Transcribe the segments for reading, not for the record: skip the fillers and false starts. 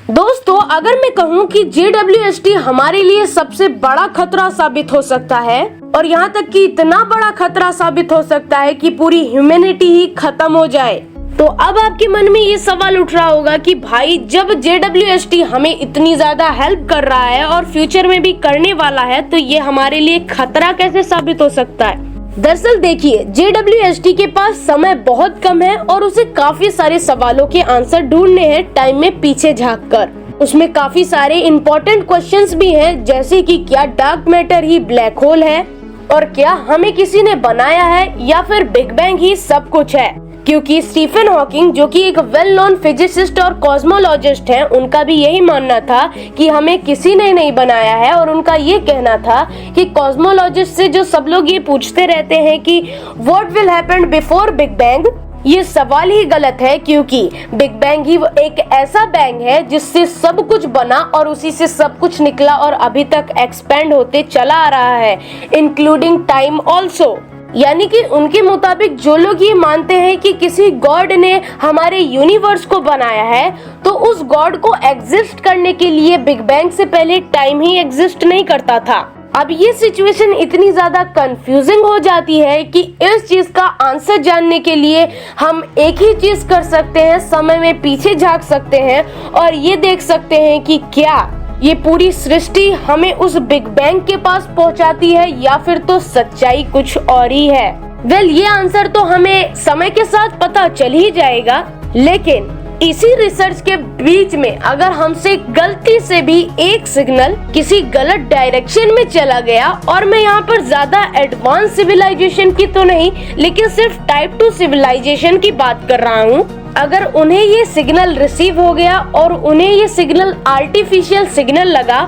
दोस्तों, अगर मैं कहूँ कि JWST हमारे लिए सबसे बड़ा खतरा साबित हो सकता है और यहाँ तक कि इतना बड़ा खतरा साबित हो सकता है कि पूरी ह्यूमैनिटी ही खत्म हो जाए, तो अब आपके मन में ये सवाल उठ रहा होगा कि भाई जब JWST हमें इतनी ज्यादा हेल्प कर रहा है और फ्यूचर में भी करने वाला है, तो ये हमारे लिए खतरा कैसे साबित हो सकता है। दरअसल देखिए, JWST के पास समय बहुत कम है और उसे काफी सारे सवालों के आंसर ढूंढने हैं टाइम में पीछे झांककर। उसमें काफी सारे इम्पोर्टेंट क्वेश्चंस भी हैं, जैसे कि क्या डार्क मैटर ही ब्लैक होल है और क्या हमें किसी ने बनाया है या फिर बिग बैंग ही सब कुछ है। क्योंकि स्टीफन हॉकिंग, जो कि एक वेल नोन फिजिसिस्ट और कॉस्मोलॉजिस्ट हैं, उनका भी यही मानना था कि हमें किसी ने नहीं बनाया है। और उनका ये कहना था कि कॉस्मोलॉजिस्ट से जो सब लोग ये पूछते रहते हैं कि what will happen before big bang, ये सवाल ही गलत है, क्योंकि बिग बैंग ही एक ऐसा बैंग है जिससे सब कुछ बना और उसी से सब कुछ निकला और अभी तक एक्सपेंड होते चला आ रहा है, इंक्लूडिंग टाइम ऑल्सो। यानी कि उनके मुताबिक जो लोग ये मानते हैं कि किसी गॉड ने हमारे यूनिवर्स को बनाया है, तो उस गॉड को एग्जिस्ट करने के लिए बिग बैंग से पहले टाइम ही एग्जिस्ट नहीं करता था। अब ये सिचुएशन इतनी ज्यादा कंफ्यूजिंग हो जाती है कि इस चीज का आंसर जानने के लिए हम एक ही चीज कर सकते हैं, समय में पीछे झांक सकते हैं और ये देख सकते हैं कि क्या ये पूरी सृष्टि हमें उस बिग बैंग के पास पहुंचाती है या फिर तो सच्चाई कुछ और ही है। वेल, ये आंसर तो हमें समय के साथ पता चल ही जाएगा, लेकिन इसी रिसर्च के बीच में अगर हमसे गलती से भी एक सिग्नल किसी गलत डायरेक्शन में चला गया, और मैं यहाँ पर ज्यादा एडवांस सिविलाइजेशन की तो नहीं, लेकिन सिर्फ टाइप 2 सिविलाइजेशन की बात कर रहा हूँ, अगर उन्हें ये सिग्नल रिसीव हो गया और उन्हें ये सिग्नल आर्टिफिशियल सिग्नल लगा,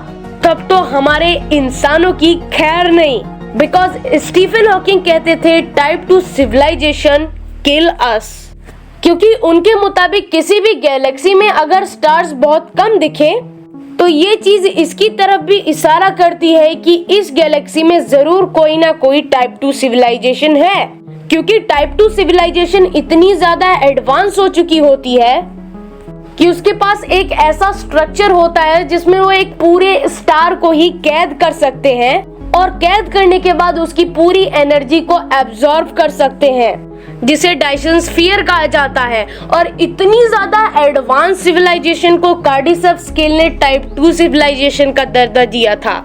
तब तो हमारे इंसानों की खैर नहीं। बिकॉज स्टीफन हॉकिंग कहते थे टाइप 2 सिविलाइजेशन किल अस, क्योंकि उनके मुताबिक किसी भी गैलेक्सी में अगर स्टार्स बहुत कम दिखे तो ये चीज इसकी तरफ भी इशारा करती है कि इस गैलेक्सी में जरूर कोई ना कोई टाइप 2 सिविलाइजेशन है, क्योंकि टाइप 2 सिविलाइजेशन इतनी ज्यादा एडवांस हो चुकी होती है कि उसके पास एक ऐसा स्ट्रक्चर होता है जिसमें वो एक पूरे स्टार को ही कैद कर सकते हैं और कैद करने के बाद उसकी पूरी एनर्जी को एब्जॉर्ब कर सकते हैं, जिसे डायसन स्फीयर कहा जाता है। और इतनी ज्यादा एडवांस सिविलाइजेशन को कार्डिसफ स्केल ने टाइप 2 सिविलाइजेशन का दर्जा दिया था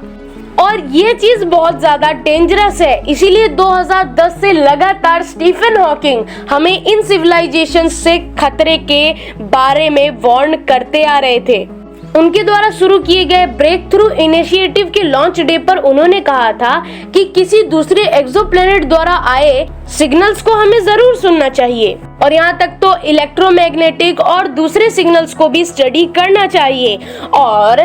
और ये चीज बहुत ज्यादा डेंजरस है। इसीलिए 2010 से लगातार स्टीफन हॉकिंग हमें इन सिविलाइजेशन से खतरे के बारे में वार्न करते आ रहे थे। उनके द्वारा शुरू किए गए ब्रेक थ्रू इनिशिएटिव के लॉन्च डे पर उन्होंने कहा था कि किसी दूसरे एक्सोप्लैनेट द्वारा आए सिग्नल्स को हमें जरूर सुनना चाहिए और यहाँ तक तो इलेक्ट्रोमैग्नेटिक और दूसरे सिग्नल्स को भी स्टडी करना चाहिए। और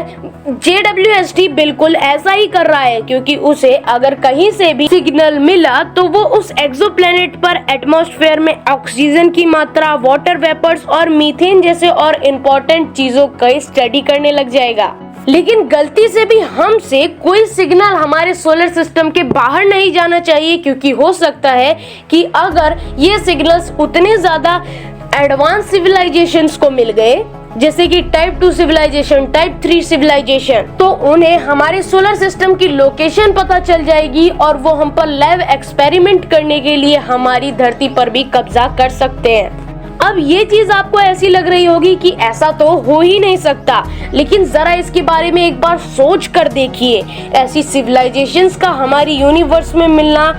JWST बिल्कुल ऐसा ही कर रहा है, क्योंकि उसे अगर कहीं से भी सिग्नल मिला तो वो उस एक्सोप्लैनेट पर एटमॉस्फेयर में ऑक्सीजन की मात्रा, वाटर वेपर्स और मीथेन जैसे और इम्पोर्टेंट चीजों का स्टडी करने लग जाएगा। लेकिन गलती से भी हमसे कोई सिग्नल हमारे सोलर सिस्टम के बाहर नहीं जाना चाहिए, क्योंकि हो सकता है कि अगर ये सिग्नल्स उतने ज्यादा एडवांस सिविलाइजेशंस को मिल गए, जैसे कि टाइप 2 सिविलाइजेशन, टाइप 3 सिविलाइजेशन, तो उन्हें हमारे सोलर सिस्टम की लोकेशन पता चल जाएगी और वो हम पर लैब एक्सपेरिमेंट करने के लिए हमारी धरती पर भी कब्जा कर सकते हैं। अब ये चीज आपको ऐसी लग रही होगी कि ऐसा तो हो ही नहीं सकता, लेकिन जरा इसके बारे में एक बार सोच कर देखिए। ऐसी सिविलाइजेशंस का हमारी यूनिवर्स में मिलना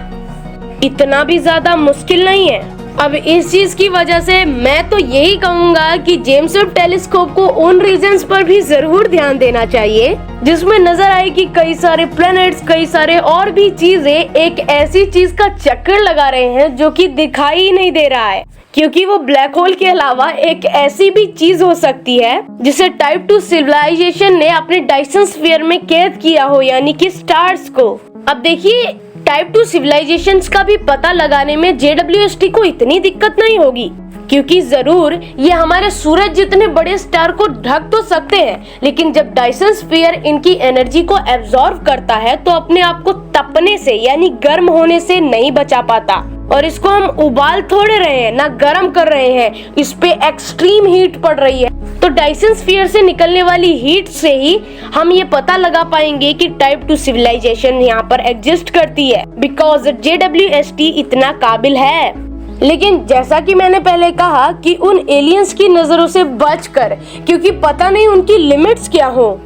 इतना भी ज्यादा मुश्किल नहीं है। अब इस चीज की वजह से मैं तो यही कहूंगा कि जेम्स वेब टेलीस्कोप को उन रीजन्स पर भी जरूर ध्यान देना चाहिए जिसमें नजर आए कि कई सारे प्लैनेट्स, कई सारे और भी चीजें एक ऐसी चीज का चक्कर लगा रहे हैं जो कि दिखाई ही नहीं दे रहा है, क्योंकि वो ब्लैक होल के अलावा एक ऐसी भी चीज हो सकती है जिसे टाइप 2 सिविलाइजेशन ने अपने डायसन स्फीयर में कैद किया हो, यानी कि स्टार्स को। अब देखिए, टाइप 2 सिविलाइजेशंस का भी पता लगाने में JWST को इतनी दिक्कत नहीं होगी, क्योंकि जरूर ये हमारे सूरज जितने बड़े स्टार को ढक तो सकते हैं, लेकिन जब डायसन स्फीयर इनकी एनर्जी को एब्जॉर्ब करता है तो अपने आप को तपने से यानी गर्म होने से नहीं बचा पाता। और इसको हम उबाल थोड़े रहे हैं, ना गर्म कर रहे हैं, इस पे एक्सट्रीम हीट पड़ रही है। तो डायसन स्फीयर से निकलने वाली हीट से ही हम ये पता लगा पाएंगे कि टाइप 2 सिविलाइजेशन यहाँ पर एग्जिस्ट करती है, बिकॉज JWST इतना काबिल है। लेकिन जैसा कि मैंने पहले कहा कि उन एलियंस की नजरों से बचकर, क्योंकि पता नहीं उनकी लिमिट्स क्या हो।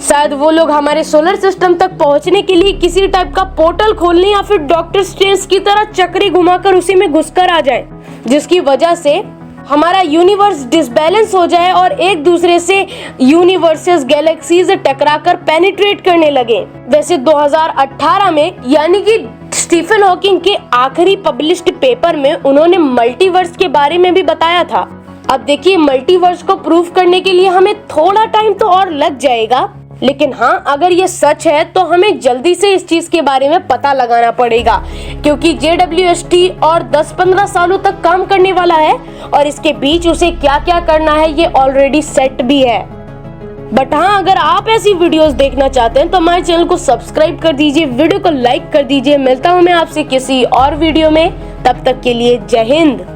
शायद वो लोग हमारे सोलर सिस्टम तक पहुंचने के लिए किसी टाइप का पोर्टल खोलने या फिर डॉक्टर स्ट्रेंज की तरह चक्री घुमाकर उसी में घुसकर आ जाए, जिसकी वजह से हमारा यूनिवर्स डिसबैलेंस हो जाए और एक दूसरे से यूनिवर्सेस गैलेक्सीज टकराकर पेनिट्रेट करने लगे। वैसे 2018 में, यानी कि स्टीफन हॉकिंग के आखिरी पब्लिश्ड पेपर में उन्होंने मल्टीवर्स के बारे में भी बताया था। अब देखिए, मल्टीवर्स को प्रूव करने के लिए हमें थोड़ा टाइम तो और लग जाएगा, लेकिन हाँ, अगर ये सच है तो हमें जल्दी से इस चीज के बारे में पता लगाना पड़ेगा, क्योंकि JWST और 10-15 सालों तक काम करने वाला है और इसके बीच उसे क्या क्या करना है ये ऑलरेडी सेट भी है। बट हाँ, अगर आप ऐसी वीडियोस देखना चाहते हैं तो हमारे चैनल को सब्सक्राइब कर दीजिए, वीडियो को लाइक कर दीजिए। मिलता हूँ मैं आपसे किसी और वीडियो में, तब तक के लिए जय हिंद।